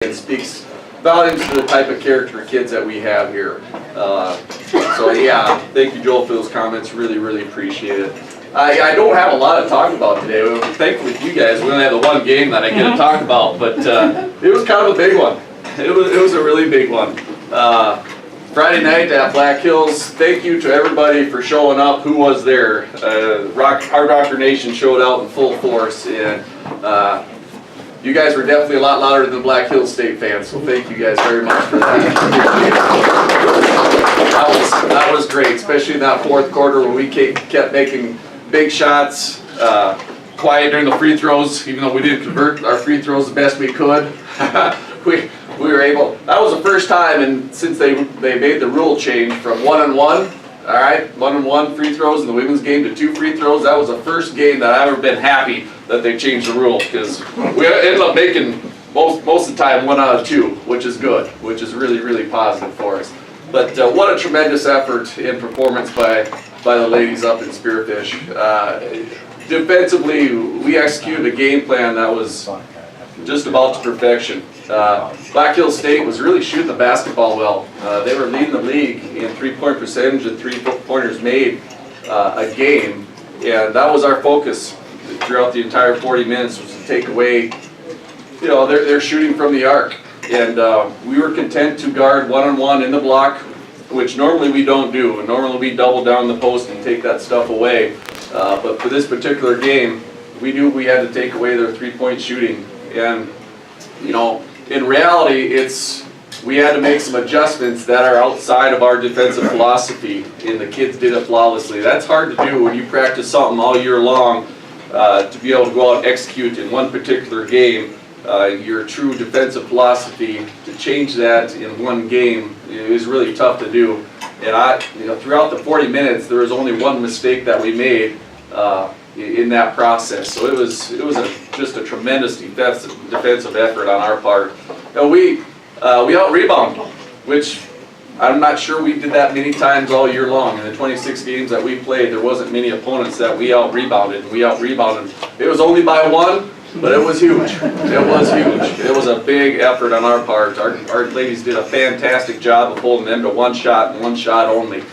It speaks volumes to the type of character kids that we have here. So yeah, thank you, Joel, for those comments. Really appreciate it. I don't have a lot to talk about today. Thankfully for you guys, we only have the one game that I get to talk about, but it was kind of a big one. It was a really big one. Friday night at Black Hills, thank you to everybody for showing up. Who was there? Hardrocker Nation showed out in full force, and you guys were definitely a lot louder than Black Hills State fans, so thank you guys very much for that. That was great, especially in that fourth quarter when we kept making big shots, quiet during the free throws, even though we didn't convert our free throws the best we could. we were able. That was the first time, and since they made the rule change from 1-on-1, all right, 1-on-1 free throws in the women's game to 2 free throws, that was the first game that I've ever been happy that they changed the rule, because we ended up making most of the time 1 out of 2, which is good, which is really positive for us. But what a tremendous effort in performance by the ladies up in Spearfish. Defensively, we executed a game plan that was just about to perfection. Black Hills State was really shooting the basketball well. They were leading the league in three-point percentage and three-pointers made a game, and that was our focus throughout the entire 40 minutes, was to take away, their shooting from the arc. And we were content to guard 1-on-1 in the block, which normally we don't do. Normally we double down the post and take that stuff away. But for this particular game, we knew we had to take away their three-point shooting. And, in reality, we had to make some adjustments that are outside of our defensive philosophy, and the kids did it flawlessly. That's hard to do when you practice something all year long, to be able to go out and execute in one particular game. Your true defensive philosophy, to change that in one game is really tough to do. And throughout the 40 minutes, there was only one mistake that we made in that process. So it was just a tremendous defensive effort on our part. And we out-rebounded, which I'm not sure we did that many times all year long. In the 26 games that we played, there wasn't many opponents that we out-rebounded. It was only by 1. But it was huge. It was huge. It was a big effort on our part. Our ladies did a fantastic job of holding them to 1 shot and 1 shot only.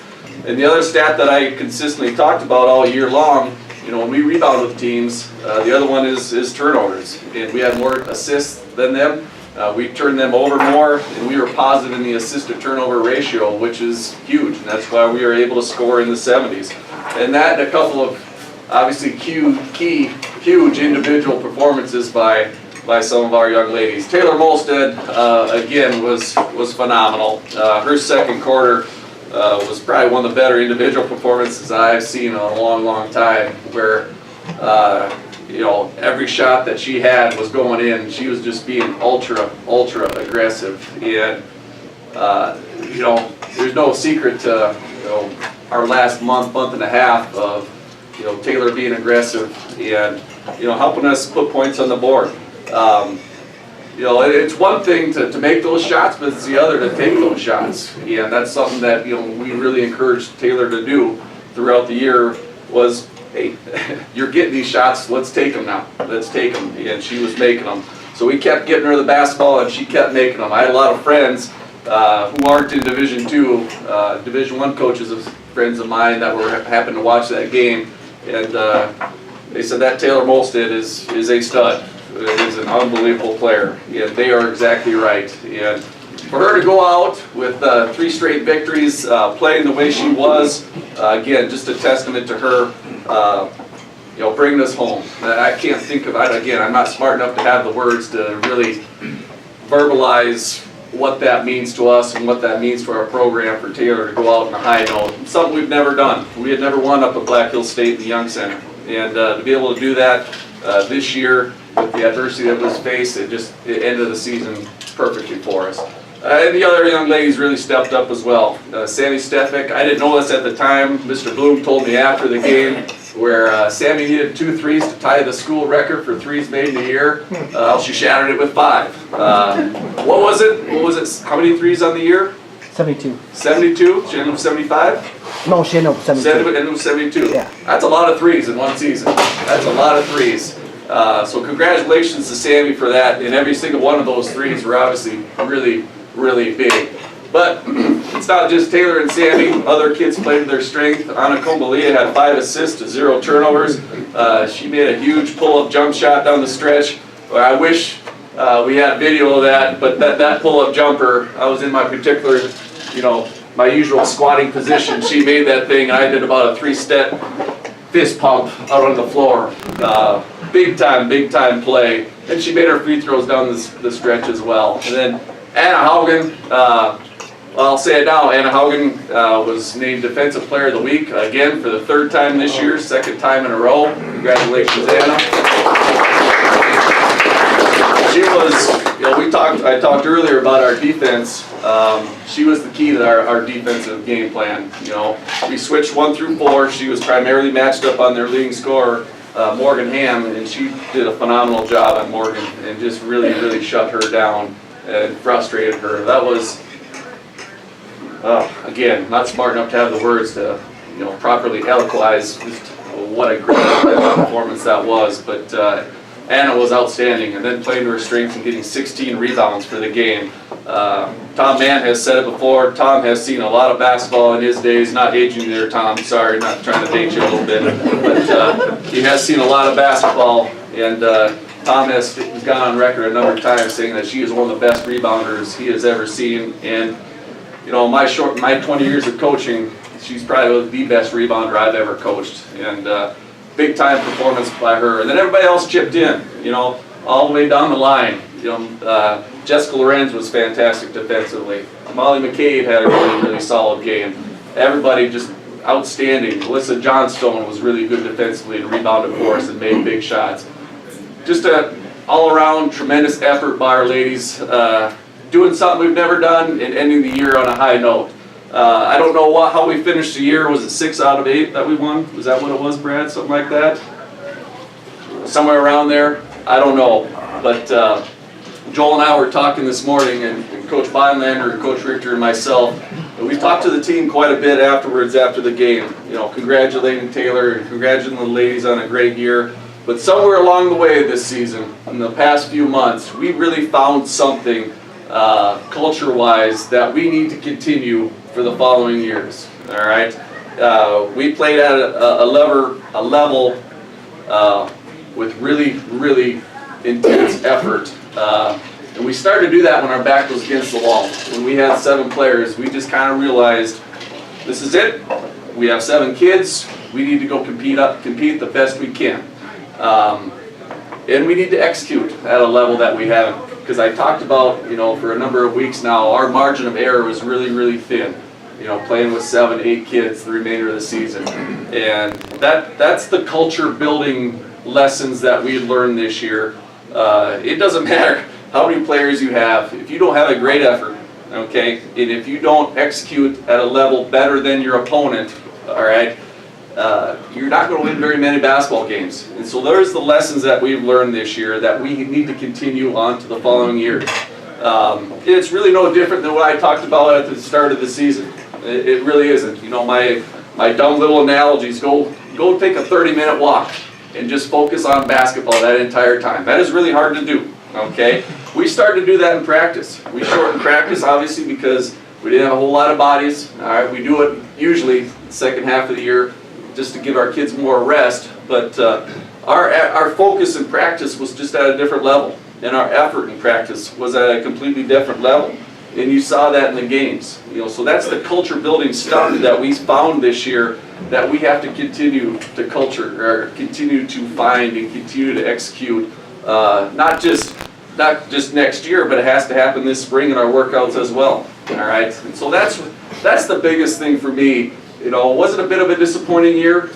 And the other stat that I consistently talked about all year long, when we rebound with teams, the other one is turnovers. And we had more assists than them. We turned them over more, and we were positive in the assist to turnover ratio, which is huge. And that's why we were able to score in the 70s. And that and a couple of obviously huge individual performances by some of our young ladies. Taylor Molstead, again, was phenomenal. Her second quarter was probably one of the better individual performances I've seen in a long time, where every shot that she had was going in. She was just being ultra aggressive, and there's no secret to our last month and a half of Taylor being aggressive and helping us put points on the board. It's one thing to make those shots, but it's the other to take those shots. And that's something that we really encouraged Taylor to do throughout the year. Was, hey, you're getting these shots, let's take them now. Let's take them. And she was making them. So we kept getting her the basketball, and she kept making them. I had a lot of friends who aren't in Division II, Division I coaches of friends of mine that happened to watch that game. And they said that Taylor Molstead is a stud. Is an unbelievable player. And they are exactly right. And for her to go out with 3 straight victories, playing the way she was, again, just a testament to her, bringing us home. I can't think of it. Again, I'm not smart enough to have the words to really verbalize what that means to us and what that means for our program, for Taylor to go out on a high note. Something we've never done. We had never won up at Black Hills State in the Young Center. And to be able to do that this year with the adversity that was faced, it ended the season perfectly for us. And the other young ladies really stepped up as well. Sammy Stefik, I didn't know this at the time. Mr. Bloom told me after the game, where Sammy needed 2 threes to tie the school record for threes made in a year. She shattered it with 5. What was it? How many threes on the year? 72. 72? She ended up 75? No, she ended up 72. Ended up 72. Yeah. That's a lot of threes in one season. That's a lot of threes. So congratulations to Sammy for that, and every single one of those threes were obviously really, really big. But it's not just Taylor and Sammy. Other kids played to their strength. Anna Kombalia had 5 assists to 0 turnovers. She made a huge pull-up jump shot down the stretch. I wish we had video of that, but that pull-up jumper, I was in my particular, my usual squatting position. She made that thing, and I did about a 3-step fist pump out on the floor. Big time play. And she made her free throws down the stretch as well. And then Anna Haugen, I'll say it now, Anna Haugen was named Defensive Player of the Week again for the 3rd time this year, 2nd time in a row. Congratulations, Anna. She was, I talked earlier about our defense. She was the key to our defensive game plan. We switched 1 through 4. She was primarily matched up on their leading scorer, Morgan Ham, and she did a phenomenal job on Morgan and just really, really shut her down and frustrated her. That was, again, not smart enough to have the words to, properly eloquize just what a great performance that was. But Anna was outstanding, and then playing to her strengths and getting 16 rebounds for the game. Tom Mann has said it before. Tom has seen a lot of basketball in his days. Not aging you there, Tom. Sorry, not trying to date you a little bit. But he has seen a lot of basketball, and Tom has gone on record a number of times saying that she is one of the best rebounders he has ever seen. And my 20 years of coaching, she's probably the best rebounder I've ever coached. And big time performance by her. And then everybody else chipped in, all the way down the line. Jessica Lorenz was fantastic defensively. Molly McCabe had a really, really solid game. Everybody just outstanding. Alyssa Johnstone was really good defensively and rebounded for us and made big shots. Just a all-around tremendous effort by our ladies. Doing something we've never done and ending the year on a high note. I don't know how we finished the year. Was it 6 out of 8 that we won? Was that what it was, Brad? Something like that? Somewhere around there? I don't know. But Joel and I were talking this morning, and Coach Beinlander, Coach Richter, and myself, and we talked to the team quite a bit afterwards after the game. Congratulating Taylor and congratulating the ladies on a great year. But somewhere along the way this season, in the past few months, we really found something culture-wise that we need to continue for the following years. All right, we played at a level with really, really intense effort, and we started to do that when our back was against the wall. When we had 7 players, we just kind of realized this is it. We have 7 kids. We need to go compete the best we can, and we need to execute at a level that we haven't. Because I talked about, for a number of weeks now, our margin of error was really, really thin. Playing with 7, 8 kids the remainder of the season. And that's the culture building lessons that we learned this year. It doesn't matter how many players you have. If you don't have a great effort, okay, and if you don't execute at a level better than your opponent, all right, you're not going to win very many basketball games. And so there's the lessons that we've learned this year that we need to continue on to the following years. It's really no different than what I talked about at the start of the season. It really isn't. My dumb little analogies, go take a 30-minute walk and just focus on basketball that entire time. That is really hard to do, okay? We started to do that in practice. We shortened practice, obviously, because we didn't have a whole lot of bodies. All right, we do it usually the second half of the year just to give our kids more rest, but our focus in practice was just at a different level, and our effort in practice was at a completely different level, and you saw that in the games. So that's the culture building stuff that we found this year that we have to continue to continue to find and continue to execute, not just next year, but it has to happen this spring in our workouts as well. All right, and so that's the biggest thing for me. Was it a bit of a disappointing year?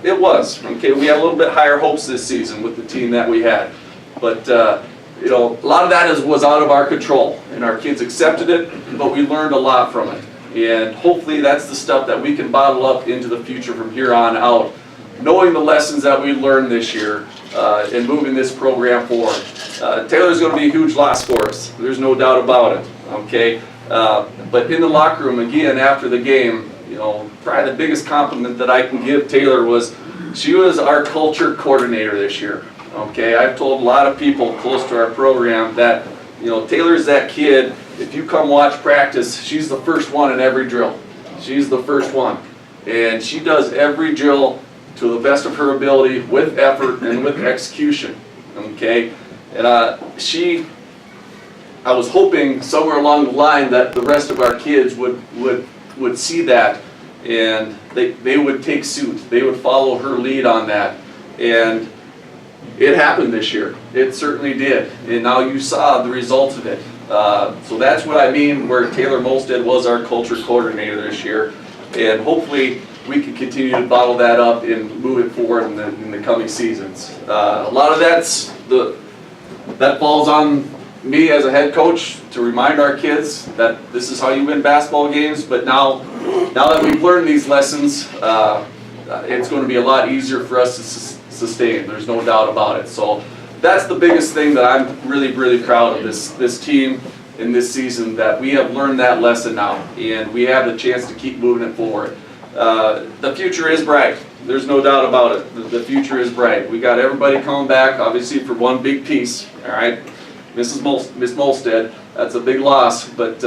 It was. Okay, we had a little bit higher hopes this season with the team that we had, but a lot of that was out of our control, and our kids accepted it, but we learned a lot from it, and hopefully that's the stuff that we can bottle up into the future from here on out, knowing the lessons that we learned this year and moving this program forward. Taylor's going to be a huge loss for us. There's no doubt about it. Okay, but in the locker room again after the game, probably the biggest compliment that I can give Taylor was she was our culture coordinator this year. Okay, I've told a lot of people close to our program that, Taylor's that kid, if you come watch practice, she's the first one in every drill. She's the first one. And she does every drill to the best of her ability with effort and with execution. Okay, and I was hoping somewhere along the line that the rest of our kids would see that, and they would take suit. They would follow her lead on that. And it happened this year. It certainly did. And now you saw the results of it. So that's what I mean where Taylor Molstead was our culture coordinator this year. And hopefully we can continue to bottle that up and move it forward in the coming seasons. A lot of that falls on me as a head coach to remind our kids that this is how you win basketball games. But now that we've learned these lessons, it's going to be a lot easier for us to sustain. There's no doubt about it. So that's the biggest thing that I'm really, really proud of this team in this season, that we have learned that lesson now, and we have the chance to keep moving it forward. The future is bright. There's no doubt about it. The future is bright. We got everybody coming back, obviously, for one big piece. All right, Miss Molstead, that's a big loss, but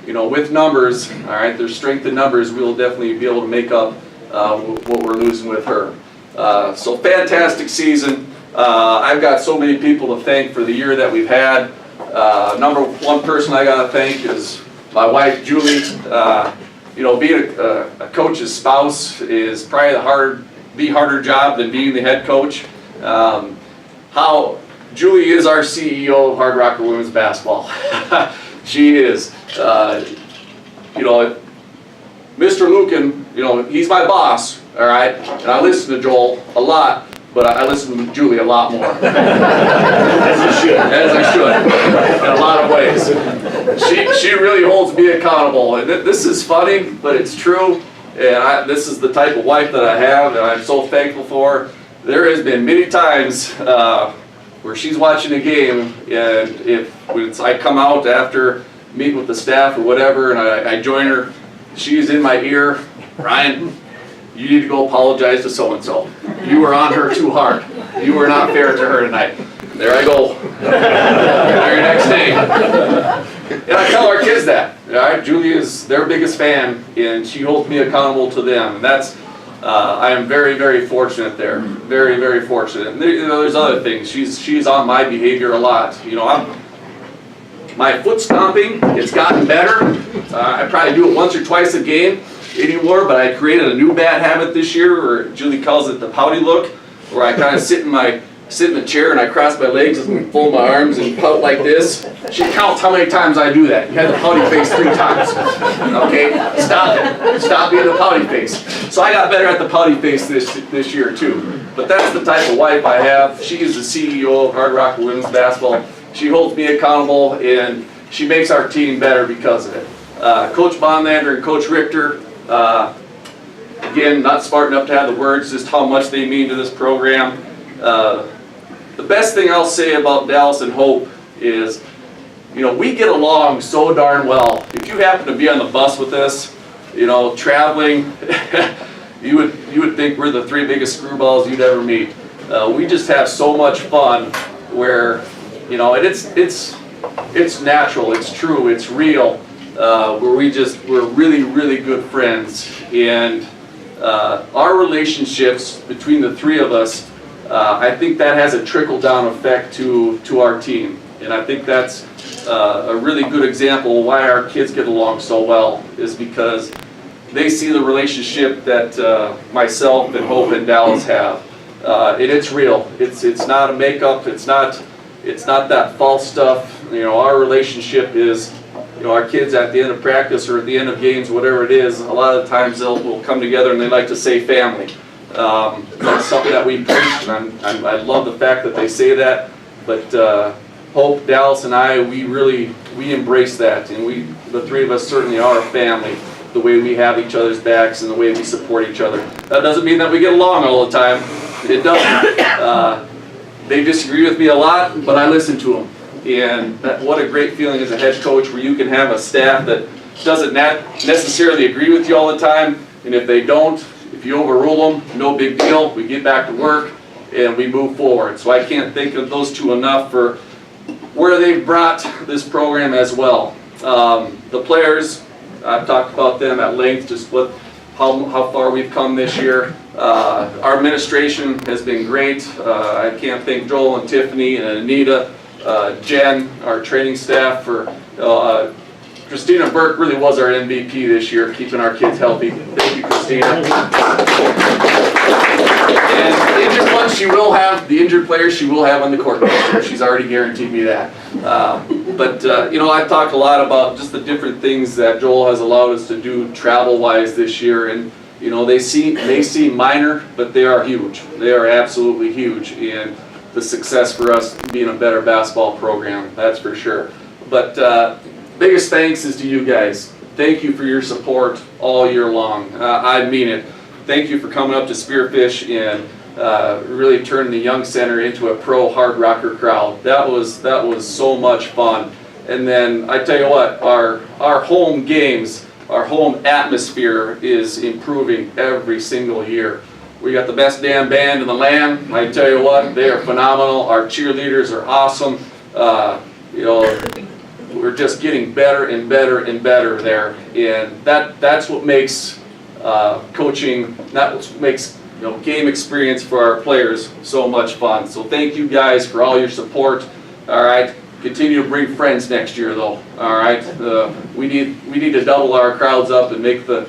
with numbers, all right, there's strength in numbers. We'll definitely be able to make up what we're losing with her. So fantastic season. I've got so many people to thank for the year that we've had. Number one person I got to thank is my wife, Julie. Being a coach's spouse is probably the harder job than being the head coach. How Julie is our CEO of Hardrocker Women's Basketball. She is. Mr. Lucan, he's my boss, all right? And I listen to Joel a lot, but I listen to Julie a lot more. As I should, in a lot of ways. She really holds me accountable. And this is funny, but it's true. And this is the type of wife that I have, and I'm so thankful for. There has been many times where she's watching a game, and when I come out after meeting with the staff or whatever, and I join her, she's in my ear, Ryan, you need to go apologize to so-and-so. You were on her too hard. You were not fair to her tonight. There I go. The very next day. And I tell our kids that. All right? Julie is their biggest fan, and she holds me accountable to them. And that's, I am very, very fortunate there. Very, very fortunate. And there's other things. She's on my behavior a lot. My foot stomping, it's gotten better. I probably do it once or twice a game anymore, but I created a new bad habit this year, where Julie calls it the pouty look, where I kind of sit in the chair and I cross my legs and fold my arms and pout like this. She counts how many times I do that. You had the pouty face 3 times. Okay, stop it. Stop being the pouty face. So I got better at the pouty face this year too. But that's the type of wife I have. She is the CEO of Hardrocker Women's Basketball. She holds me accountable, and she makes our team better because of it. Coach Bonlander and Coach Richter, again, not smart enough to have the words just how much they mean to this program. The best thing I'll say about Dallas and Hope is, we get along so darn well. If you happen to be on the bus with us, traveling, you would think we're the 3 biggest screwballs you'd ever meet. We just have so much fun where, and it's natural, it's true, it's real, where we're really, really good friends. And our relationships between the 3 of us, I think that has a trickle-down effect to our team. And I think that's a really good example of why our kids get along so well, is because they see the relationship that myself and Hope and Dallas have. And it's real. It's not a makeup. It's not that false stuff. Our relationship is, our kids at the end of practice or at the end of games, whatever it is, a lot of the times we'll come together and they like to say family. That's something that we preach, and I love the fact that they say that. But Hope, Dallas, and I, we embrace that, and the 3 of us certainly are a family. The way we have each other's backs and the way we support each other. That doesn't mean that we get along all the time. It doesn't. They disagree with me a lot, but I listen to them. And what a great feeling as a head coach, where you can have a staff that doesn't necessarily agree with you all the time, and if they don't, if you overrule them, no big deal. We get back to work, and we move forward. So I can't thank of those two enough for where they've brought this program as well. The players, I've talked about them at length, just how far we've come this year. Our administration has been great. I can't thank Joel and Tiffany and Anita, Jen, our training staff for Christina Burke really was our MVP this year, keeping our kids healthy. Thank you, Christina. And the injured ones she will have, the injured players she will have on the court next year. She's already guaranteed me that. You know, I've talked a lot about just the different things that Joel has allowed us to do travel-wise this year, and you know, they seem minor, but they are huge. They are absolutely huge, and the success for us being a better basketball program, that's for sure. But biggest thanks is to you guys. Thank you for your support all year long. I mean it. Thank you for coming up to Spearfish and really turning the Young Center into a pro Hardrocker crowd. That was so much fun. And then I tell you what, our home games, our home atmosphere is improving every single year. We got the best damn band in the land. I tell you what, they are phenomenal. Our cheerleaders are awesome. You know, we're just getting better and better and better there, and that's what makes coaching, that's what makes game experience for our players so much fun. So thank you guys for all your support. All right, continue to bring friends next year though. All right, we need to double our crowds up and make the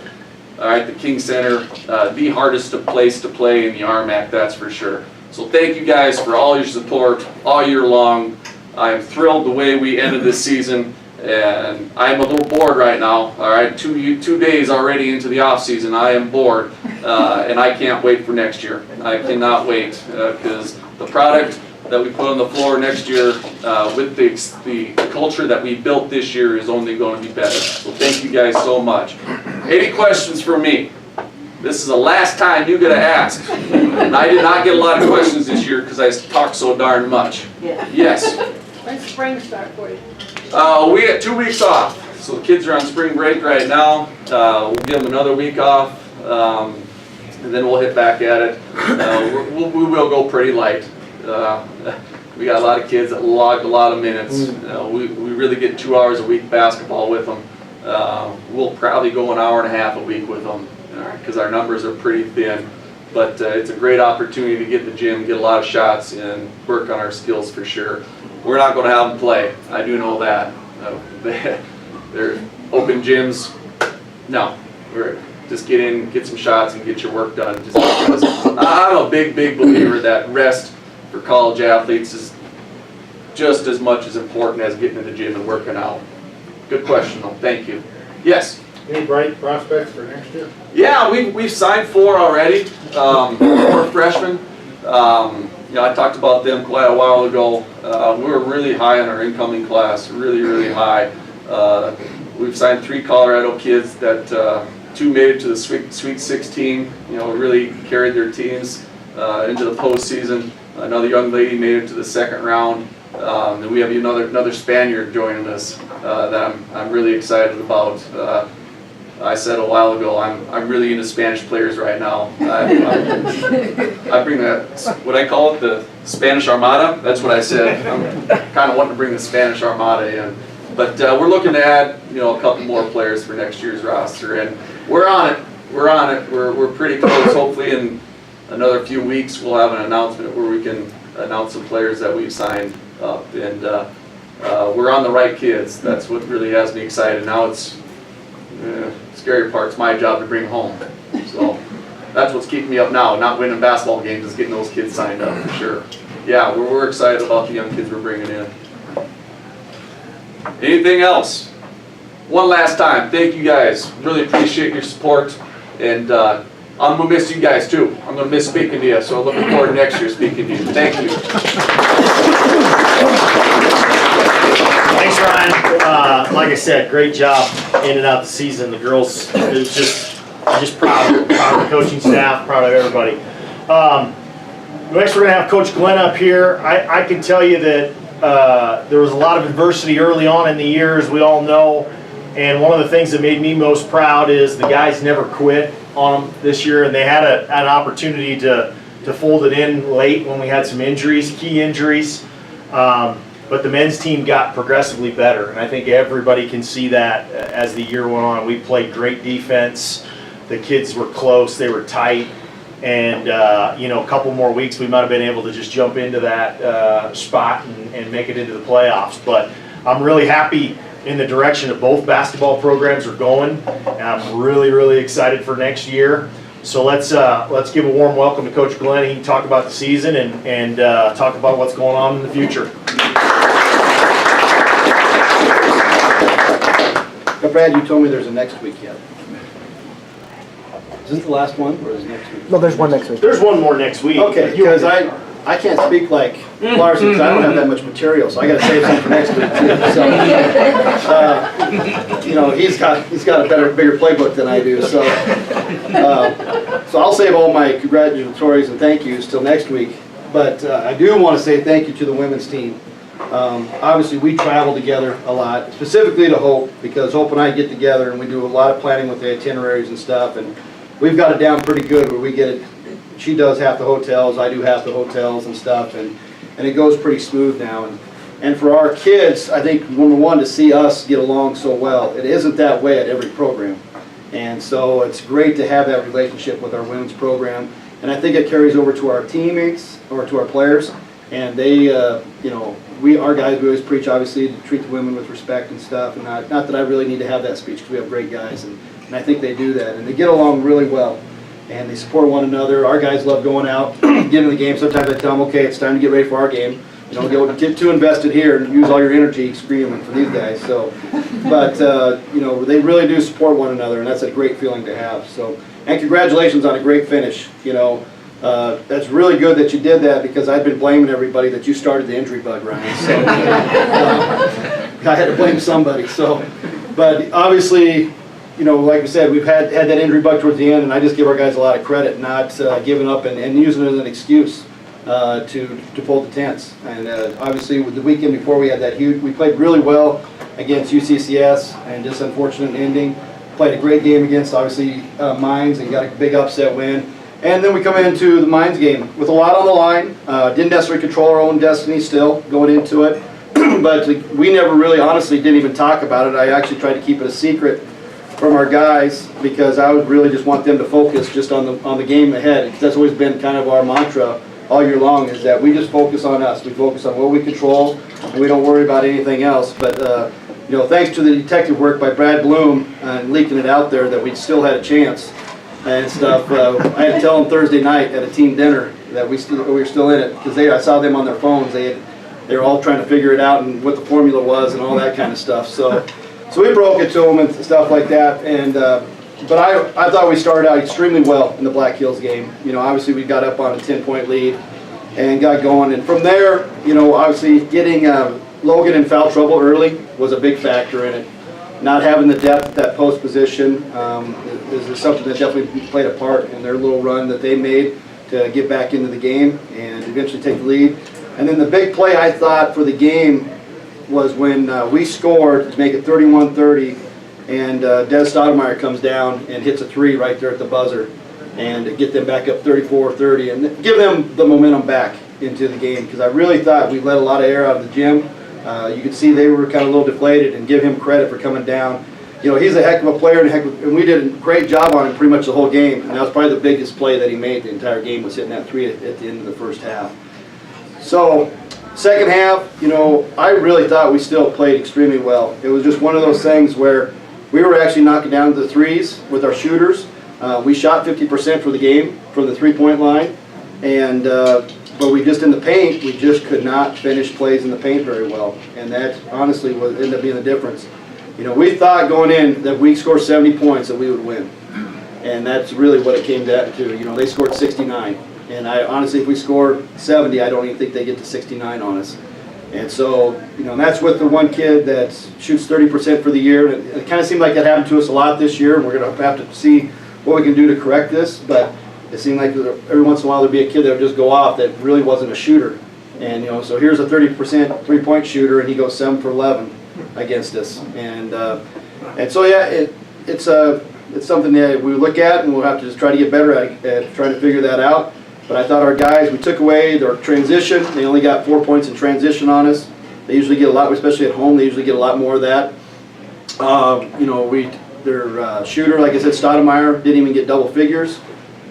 King Center the hardest place to play in the RMAC, that's for sure. So thank you guys for all your support all year long. I am thrilled the way we ended this season, and I'm a little bored right now. All right, 2 days already into the off season, I am bored, and I can't wait for next year. I cannot wait because the product that we put on the floor next year with the culture that we built this year is only going to be better. So thank you guys so much. Any questions for me? This is the last time you get to ask. And I did not get a lot of questions this year because I talked so darn much. Yeah. Yes? When's spring start for you? We had 2 weeks off. So the kids are on spring break right now. We'll give them another week off. And then we'll hit back at it. We will go pretty light. We got a lot of kids that logged a lot of minutes. We really get 2 hours a week basketball with them. We'll probably go an hour and a half a week with them because our numbers are pretty thin. But it's a great opportunity to get in the gym, get a lot of shots, and work on our skills for sure. We're not going to have them play. I do know that. They're open gyms. No, we're just get in, get some shots, and get your work done. Just because I'm a big believer that rest for college athletes is just as much as important as getting in the gym and working out. Good question, though. Thank you. Yes? Any bright prospects for next year? Yeah, we've signed 4 already. 4 freshmen. I talked about them quite a while ago. We were really high on our incoming class, really high. We've signed 3 Colorado kids that 2 made it to the Sweet 16. Really carried their teams into the postseason. Another young lady made it to the 2nd round. And we have another Spaniard joining us that I'm really excited about. I said a while ago, I'm really into Spanish players right now. I bring what I call it, the Spanish Armada. That's what I said. I'm kind of wanting to bring the Spanish Armada in. But we're looking to add, a couple more players for next year's roster, and we're on it. We're pretty close. Hopefully, in another few weeks, we'll have an announcement where we can announce some players that we've signed up, and we're on the right kids. That's what really has me excited. Now it's scary part's my job to bring home. So that's what's keeping me up now. Not winning basketball games, is getting those kids signed up for sure. Yeah, we're excited about the young kids we're bringing in. Anything else? One last time, thank you guys. Really appreciate your support, and I'm gonna miss you guys too. I'm gonna miss speaking to you, so I'm looking forward to next year speaking to you. Thank you. Thanks, Ryan. Like I said, great job in and out the season. The girls, it was just proud of the coaching staff, proud of everybody. Next, we're gonna have Coach Glenn up here. I can tell you that there was a lot of adversity early on in the year, as we all know. And one of the things that made me most proud is the guys never quit on them this year, and they had an opportunity to to fold it in late when we had some injuries, key injuries. But the men's team got progressively better, and I think everybody can see that as the year went on. We played great defense. The kids were close, they were tight, and a couple more weeks we might have been able to just jump into that spot and make it into the playoffs. But I'm really happy in the direction that both basketball programs are going, and I'm really, really excited for next year. So let's give a warm welcome to Coach Glenn. He can talk about the season and talk about what's going on in the future. Now, Brad, you told me there's a next week yet. Is this the last one, or is it next week? No, there's one next week. There's one more next week. Okay, because I can't speak like Larsen, because I don't have that much material, so I got to save some for next week too. So, he's got a bigger playbook than I do. So I'll save all my congratulatories and thank yous till next week. But I do want to say thank you to the women's team. Obviously, we travel together a lot, specifically to Hope, because Hope and I get together and we do a lot of planning with the itineraries and stuff, and we've got it down pretty good where we get it. She does half the hotels, I do half the hotels and stuff, and it goes pretty smooth now. And for our kids, I think number one, to see us get along so well, it isn't that way at every program. And so it's great to have that relationship with our women's program, and I think it carries over to our teammates or to our players. And they, our guys, we always preach, obviously, to treat the women with respect and stuff. And not that I really need to have that speech, because we have great guys, and I think they do that. And they get along really well, and they support one another. Our guys love going out, getting in the game. Sometimes I tell them, okay, it's time to get ready for our game. Get too invested here and use all your energy screaming for these guys. So, but they really do support one another, and that's a great feeling to have. So, and congratulations on a great finish. That's really good that you did that, because I've been blaming everybody that you started the injury bug, Ryan. So I had to blame somebody. So, but obviously, like we said, we've had that injury bug towards the end, and I just give our guys a lot of credit, not giving up and using it as an excuse to fold the tents. And obviously, with the weekend before, we had that we played really well against UCCS, and just unfortunate ending. Played a great game against, obviously, Mines, and got a big upset win. And then we come into the Mines game with a lot on the line. Didn't necessarily control our own destiny still going into it. But we never really, honestly, didn't even talk about it. I actually tried to keep it a secret from our guys, because I would really just want them to focus just on the game ahead. That's always been kind of our mantra all year long, is that we just focus on us. We focus on what we control, and we don't worry about anything else. But thanks to the detective work by Brad Bloom and leaking it out there, that we still had a chance and stuff. I had to tell them Thursday night at a team dinner that we were still in it, because I saw them on their phones. They were all trying to figure it out and what the formula was and all that kind of stuff. So we broke it to them and stuff like that. And but I thought we started out extremely well in the Black Hills game. Obviously we got up on a 10-point lead and got going. And from there, obviously getting Logan in foul trouble early was a big factor in it. Not having the depth at that post position is something that definitely played a part in their little run that they made to get back into the game and eventually take the lead. And then the big play, I thought, for the game was when we scored to make it 31-30, and Des Stoudemire comes down and hits a three right there at the buzzer, and to get them back up 34-30 and give them the momentum back into the game, because I really thought we let a lot of air out of the gym. You could see they were kind of a little deflated, and give him credit for coming down. He's a heck of a player, and we did a great job on him pretty much the whole game. And that was probably the biggest play that he made the entire game, was hitting that three at the end of the first half. So, second half, I really thought we still played extremely well. It was just one of those things where we were actually knocking down the threes with our shooters. We shot 50% for the game from the three-point line, and but we just in the paint, we just could not finish plays in the paint very well, and that honestly ended up being the difference. We thought going in that we scored 70 points that we would win, and that's really what it came down to. They scored 69, and I honestly, if we score 70, I don't even think they get to 69 on us. And so, that's with the one kid that shoots 30% for the year. And it kind of seemed like that happened to us a lot this year, and we're going to have to see what we can do to correct this. But it seemed like every once in a while there'd be a kid that would just go off that really wasn't a shooter. And so here's a 30% three-point shooter, and he goes 7 for 11 against us. And so yeah, it's something that we look at, and we'll have to just try to get better at trying to figure that out. But I thought our guys, we took away their transition. They only got 4 points in transition on us. They usually get a lot, especially at home, they usually get a lot more of that. You know, their shooter, like I said, Stoudemire, didn't even get double figures.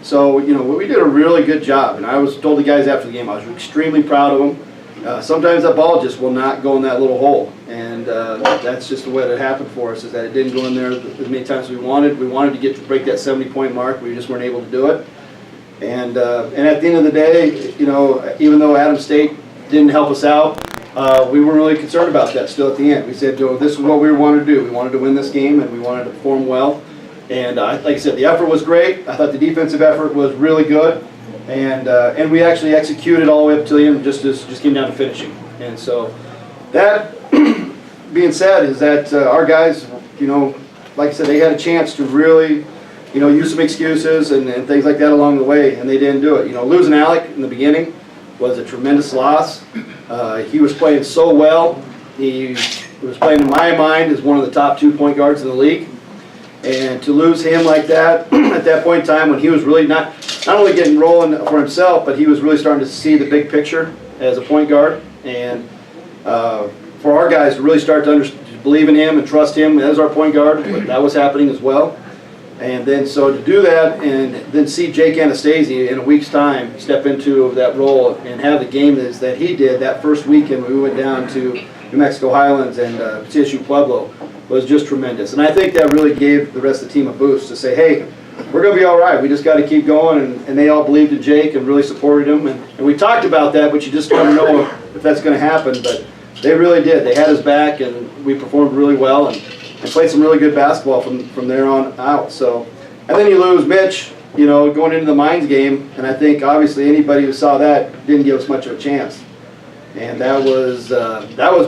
So, you know, we did a really good job. And I was told the guys after the game, I was extremely proud of them. Sometimes that ball just will not go in that little hole. And that's just the way that happened for us, is that it didn't go in there as many times as we wanted. We wanted to break that 70-point mark. We just weren't able to do it. And at the end of the day, you know, even though Adams State didn't help us out, we weren't really concerned about that still at the end. We said, oh, this is what we wanted to do. We wanted to win this game, and we wanted to perform well. And like I said, the effort was great. I thought the defensive effort was really good. And we actually executed all the way up to the end, just came down to finishing. And so that being said is that our guys, you know, like I said, they had a chance to really, you know, use some excuses and things like that along the way, and they didn't do it. You know, losing Alec in the beginning was a tremendous loss. He was playing so well. He was playing, in my mind, as one of the top 2 point guards in the league. And to lose him like that at that point in time, when he was really not only getting rolling for himself, but he was really starting to see the big picture as a point guard. And for our guys to really start to believe in him and trust him as our point guard, that was happening as well. And then so to do that and then see Jake Anastasi in a week's time step into that role and have the game that he did that first weekend when we went down to New Mexico Highlands and CSU Pueblo was just tremendous. And I think that really gave the rest of the team a boost to say, hey, we're going to be all right. We just got to keep going. And they all believed in Jake and really supported him. And we talked about that, but you just never know if that's going to happen. But they really did. They had us back, and we performed really well and played some really good basketball from there on out. So, and then you lose Mitch, you know, going into the Mines game, and I think obviously anybody who saw that didn't give us much of a chance. And that was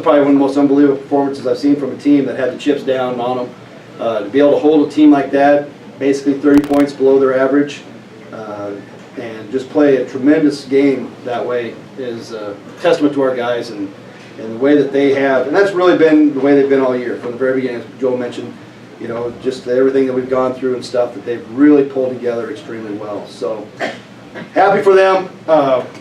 probably one of the most unbelievable performances I've seen from a team that had the chips down on them. To be able to hold a team like that, basically 30 points below their average, and just play a tremendous game that way is a testament to our guys and the way that they have, and that's really been the way they've been all year from the very beginning, as Joel mentioned, you know, just everything that we've gone through and stuff that they've really pulled together extremely well. So happy for them.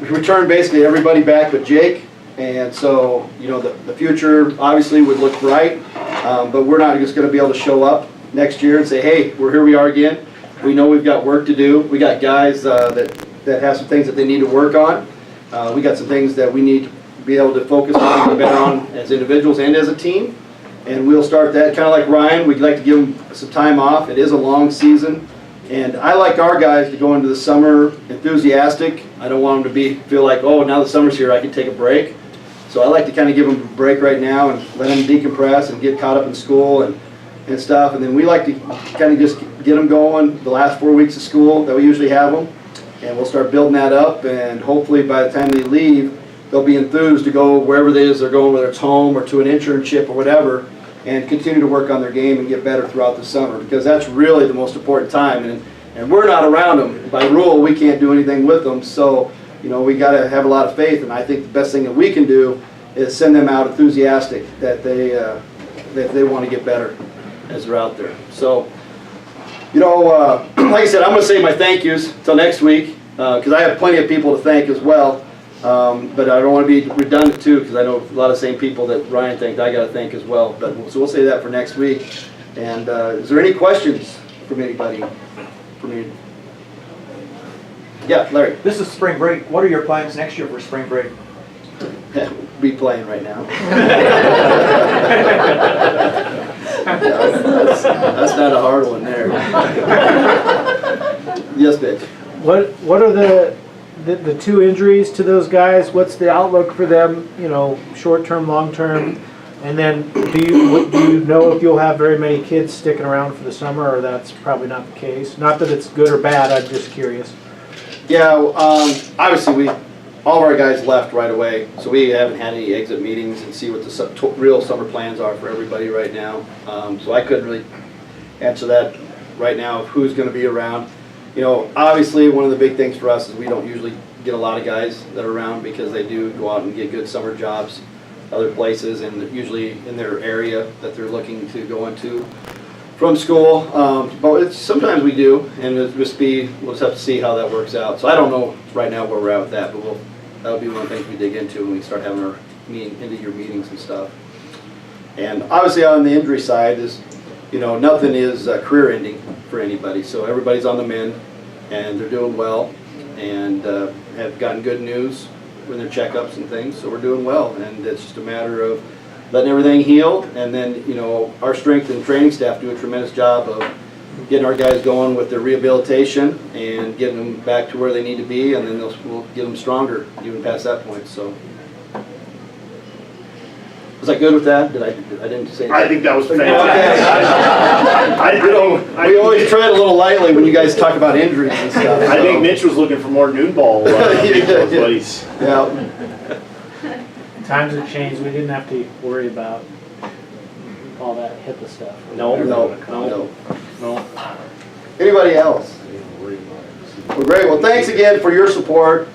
We returned basically everybody back but Jake, and so, you know, the future obviously would look bright, but we're not just going to be able to show up next year and say, hey, here we are again. We know we've got work to do. We got guys that have some things that they need to work on. We got some things that we need to be able to focus on and better on as individuals and as a team. And we'll start that kind of like Ryan. We'd like to give him some time off. It is a long season. And I like our guys to go into the summer enthusiastic. I don't want them to feel like, oh, now the summer's here, I can take a break. So I like to kind of give them a break right now and let them decompress and get caught up in school and stuff. And then we like to kind of just get them going the last 4 weeks of school that we usually have them. And we'll start building that up. And hopefully by the time they leave, they'll be enthused to go wherever it is they're going, whether it's home or to an internship or whatever, and continue to work on their game and get better throughout the summer, because that's really the most important time. And we're not around them. By rule, we can't do anything with them. So, you know, we got to have a lot of faith. And I think the best thing that we can do is send them out enthusiastic that they want to get better as they're out there. So, you know, like I said, I'm going to say my thank yous till next week, because I have plenty of people to thank as well. But I don't want to be redundant too, because I know a lot of the same people that Ryan thanked I got to thank as well. But so we'll say that for next week. And is there any questions from anybody? For me? Yeah, Larry. This is spring break. What are your plans next year for spring break? Be playing right now. That's not a hard one there. Yes, Mitch. What are the two injuries to those guys? What's the outlook for them? You know, short term, long term, and then do you know if you'll have very many kids sticking around for the summer, or that's probably not the case? Not that it's good or bad. I'm just curious. Yeah, obviously all of our guys left right away, so we haven't had any exit meetings and see what the real summer plans are for everybody right now. So I couldn't really answer that right now of who's going to be around. You know, obviously one of the big things for us is we don't usually get a lot of guys that are around, because they do go out and get good summer jobs other places, and usually in their area that they're looking to go into. from school, but sometimes we do, and we'll just have to see how that works out. So I don't know right now where we're at with that, but that'll be one of the things we dig into when we start having our end-of-year meetings and stuff. And obviously on the injury side is, nothing is career-ending for anybody. So everybody's on the mend, and they're doing well, and have gotten good news with their checkups and things. So we're doing well, and it's just a matter of letting everything heal, and then our strength and training staff do a tremendous job of getting our guys going with their rehabilitation and getting them back to where they need to be, and then we'll get them stronger even past that point. So. Was I good with that? I didn't say anything? I think that was fantastic. We always tread a little lightly when you guys talk about injuries and stuff. I think Mitch was looking for more noon ball buddies. Yeah. Times have changed, we didn't have to worry about all that HIPAA stuff. No. Anybody else? Well, great. Well, thanks again for your support.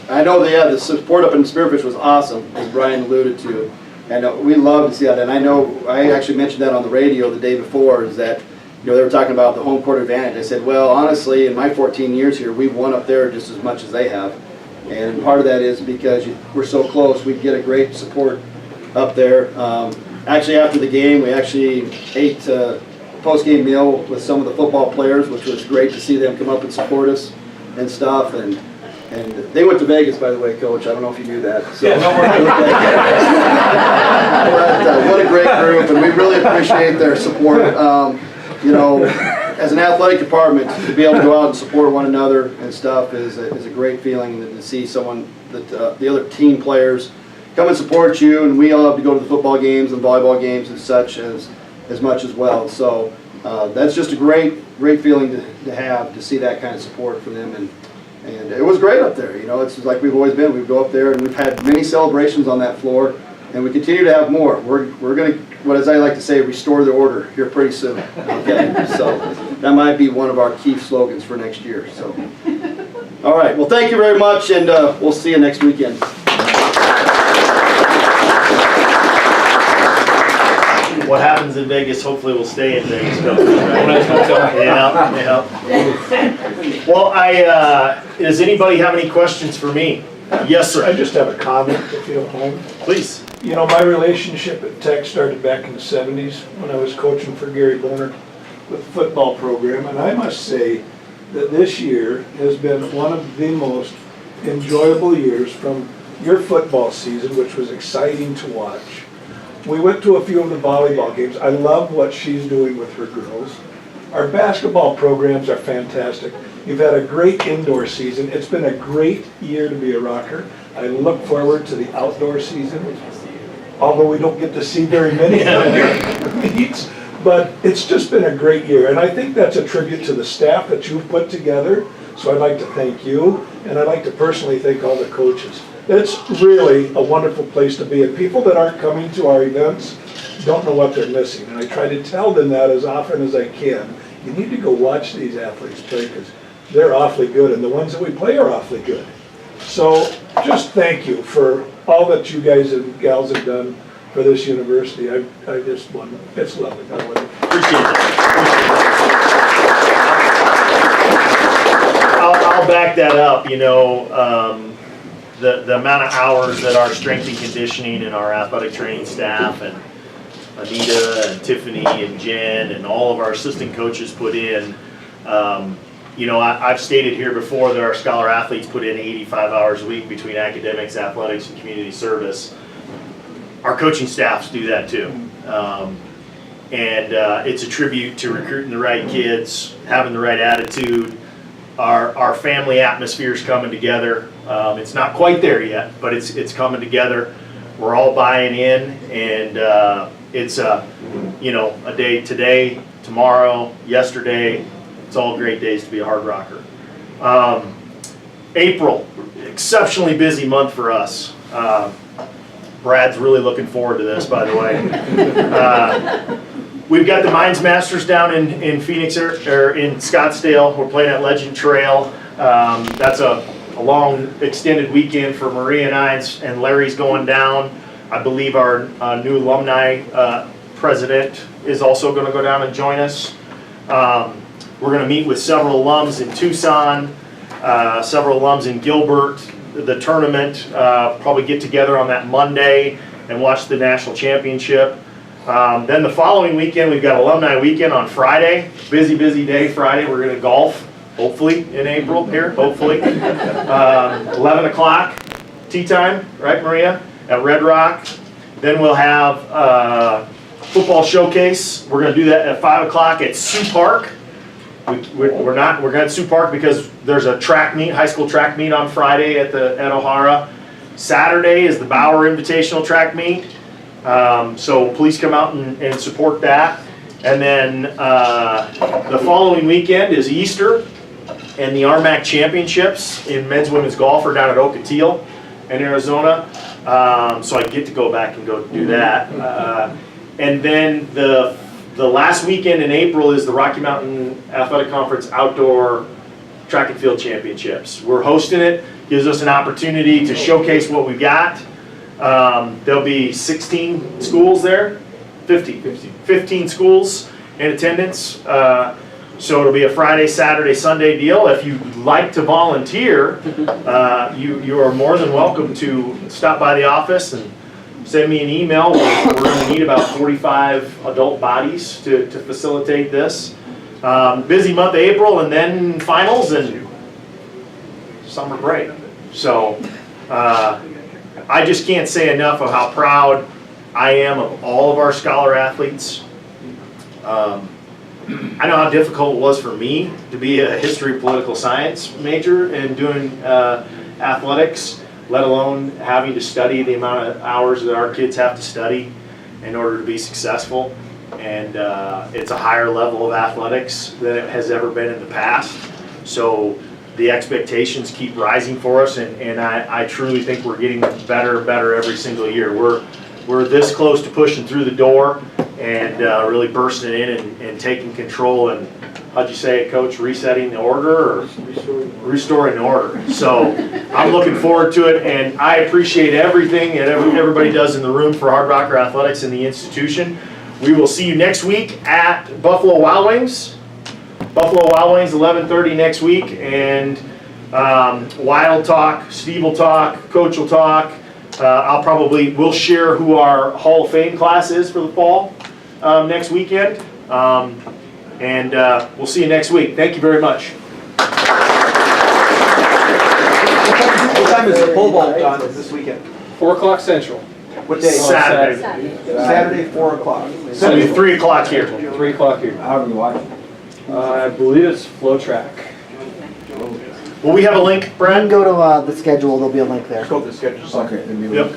I know the support up in Spearfish was awesome, as Brian alluded to, and we love to see that. And I know I actually mentioned that on the radio the day before, is that they were talking about the home court advantage. I said, well, honestly, in my 14 years here, we've won up there just as much as they have, and part of that is because we're so close. We get a great support up there. Actually, after the game, we actually ate a post-game meal with some of the football players, which was great to see them come up and support us and stuff. And they went to Vegas, by the way, Coach. I don't know if you knew that. So, yeah, but, what a great group, and we really appreciate their support. As an athletic department, to be able to go out and support one another and stuff is a great feeling. To see someone, the other team players, come and support you, and we all have to go to the football games and volleyball games and such as much as well. So that's just a great feeling to have, to see that kind of support from them. And it was great up there. It's like we've always been. We go up there, and we've had many celebrations on that floor, and we continue to have more. We're going to, what as I like to say, restore the order here pretty soon. Okay, so that might be one of our key slogans for next year. So, all right. Well, thank you very much, and we'll see you next weekend. What happens in Vegas hopefully will stay in Vegas. Yeah. Well, does anybody have any questions for me? Yes, sir. I just have a comment, if you don't mind. Please. My relationship at Tech started back in the 70s when I was coaching for Gary Boner with the football program, and I must say that this year has been one of the most enjoyable years from your football season, which was exciting to watch. We went to a few of the volleyball games. I love what she's doing with her girls. Our basketball programs are fantastic. You've had a great indoor season. It's been a great year to be a Rocker. I look forward to the outdoor season, although we don't get to see very many outdoor meets, but it's just been a great year. And I think that's a tribute to the staff that you've put together. So I'd like to thank you, and I'd like to personally thank all the coaches. It's really a wonderful place to be, and people that aren't coming to our events don't know what they're missing. And I try to tell them that as often as I can. You need to go watch these athletes play, because they're awfully good, and the ones that we play are awfully good. So just thank you for all that you guys and gals have done for this university. I just want, it's lovely. Appreciate it. I'll back that up. The amount of hours that our strength and conditioning and our athletic training staff and Anita and Tiffany and Jen and all of our assistant coaches put in. I've stated here before that our scholar athletes put in 85 hours a week between academics, athletics, and community service. Our coaching staffs do that too. It's a tribute to recruiting the right kids, having the right attitude. Our family atmosphere is coming together. It's not quite there yet, but it's coming together. We're all buying in, and it's a day today, tomorrow, yesterday. It's all great days to be a Hardrocker. April, exceptionally busy month for us. Brad's really looking forward to this, by the way. We've got the Mines Masters down in Phoenix, or in Scottsdale. We're playing at Legend Trail. That's a long extended weekend for Maria and I, and Larry's going down. I believe our new alumni president is also going to go down and join us. We're going to meet with several alums in Tucson, several alums in Gilbert, the tournament, probably get together on that Monday and watch the national championship. Then the following weekend, we've got alumni weekend on Friday. Busy, busy day Friday. We're going to golf, hopefully in April here, hopefully. 11 o'clock, tea time, right, Maria, at Red Rock. Then we'll have football showcase. We're going to do that at 5 o'clock at Sioux Park. We're going to Sioux Park because there's a track meet, high school track meet on Friday at O'Hara. Saturday is the Bauer Invitational track meet. So please come out and support that. And then the following weekend is Easter and the RMAC Championships in men's women's golf are down at Ocotillo in Arizona. So I get to go back and go do that. And then the last weekend in April is the Rocky Mountain Athletic Conference Outdoor Track and Field Championships. We're hosting it, gives us an opportunity to showcase what we've got. There'll be 16 schools there, 15 schools in attendance. So it'll be a Friday, Saturday, Sunday deal. If you'd like to volunteer, you are more than welcome to stop by the office and send me an email. We're going to need about 45 adult bodies to facilitate this. Busy month of April, and then finals and summer break. So I just can't say enough of how proud I am of all of our scholar athletes. I know how difficult it was for me to be a history political science major and doing athletics, let alone having to study the amount of hours that our kids have to study in order to be successful. And it's a higher level of athletics than it has ever been in the past. So the expectations keep rising for us, and I truly think we're getting better and better every single year. We're this close to pushing through the door and really bursting it in and taking control and, how'd you say it, Coach, resetting the order or restoring the order. So I'm looking forward to it, and I appreciate everything that everybody does in the room for Hardrocker Athletics and the institution. We will see you next week at Buffalo Wild Wings. Buffalo Wild Wings, 11:30 next week, and Wyatt will talk, Steve will talk, Coach will talk. We'll share who our Hall of Fame class is for the fall next weekend. And we'll see you next week. Thank you very much. What time is the pole vault on this weekend? 4 o'clock Central. What day? Saturday. Saturday, 4 o'clock. It'll be 3 o'clock here. 3 o'clock here. How do we watch it? I believe it's Flow Track. Will we have a link, Brad? Go to the schedule, there'll be a link there. Let's go to the schedule. Okay. Yep.